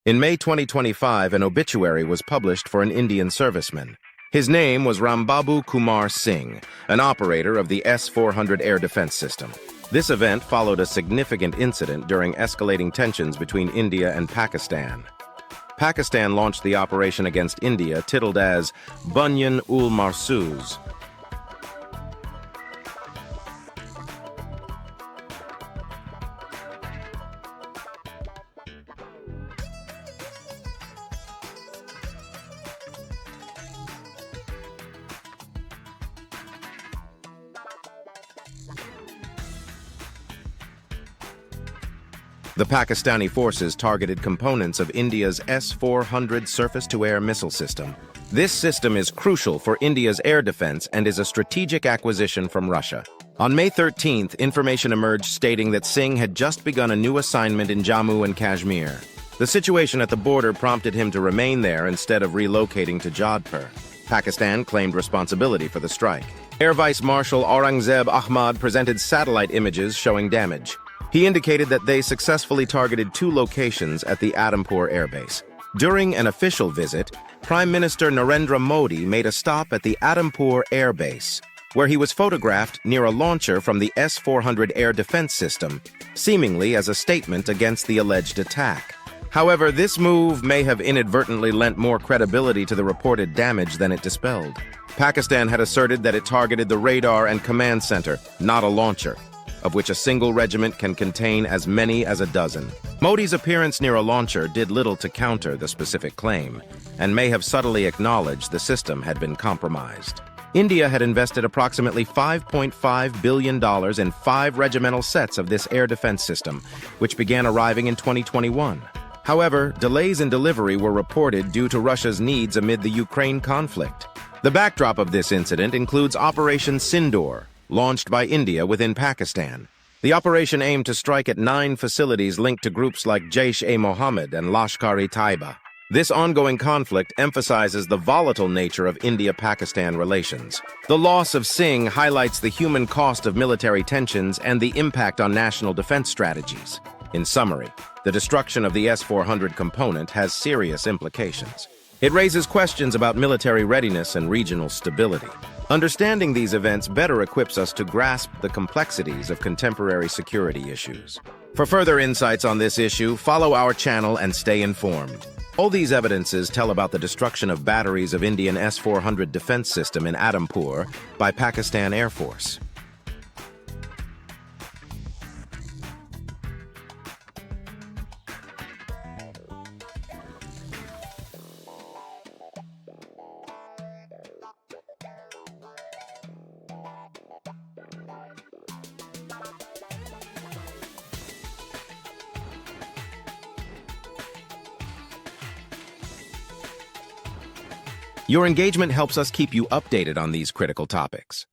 In May 2025, an obituary was published for an Indian serviceman. His name was Rambabu Kumar Singh, an operator of the S400 air defense system. This event followed a significant incident during escalating tensions between India and Pakistan. Pakistan launched the operation against India, titled as Bunyan-ul-Marsuz. The Pakistani forces targeted components of India's S400 surface-to-air missile system. This system is crucial for India's air defense and is a strategic acquisition from Russia. On May 13th, information emerged stating that Singh had just begun a new assignment in Jammu and Kashmir. The situation at the border prompted him to remain there instead of relocating to Jodhpur. Pakistan claimed responsibility for the strike. Air Vice Marshal Aurangzeb Ahmad presented satellite images showing damage. He indicated that they successfully targeted 2 locations at the Adampur airbase. During an official visit, Prime Minister Narendra Modi made a stop at the Adampur airbase, where he was photographed near a launcher from the S400 air defense system, seemingly as a statement against the alleged attack. However, this move may have inadvertently lent more credibility to the reported damage than it dispelled. Pakistan had asserted that it targeted the radar and command center, not a launcher, of which a single regiment can contain as many as a dozen. Modi's appearance near a launcher did little to counter the specific claim, and may have subtly acknowledged the system had been compromised. India had invested approximately $5.5 billion in 5 regimental sets of this air defense system, which began arriving in 2021. However, delays in delivery were reported due to Russia's needs amid the Ukraine conflict. The backdrop of this incident includes Operation Sindoor, launched by India within Pakistan. The operation aimed to strike at 9 facilities linked to groups like Jaish-e-Mohammed and Lashkar-e-Taiba. This ongoing conflict emphasizes the volatile nature of India-Pakistan relations. The loss of Singh highlights the human cost of military tensions and the impact on national defense strategies. In summary, the destruction of the S-400 component has serious implications. It raises questions about military readiness and regional stability. Understanding these events better equips us to grasp the complexities of contemporary security issues. For further insights on this issue, follow our channel and stay informed. All these evidences tell about the destruction of batteries of Indian S-400 defense system in Adampur by Pakistan Air Force. Your engagement helps us keep you updated on these critical topics.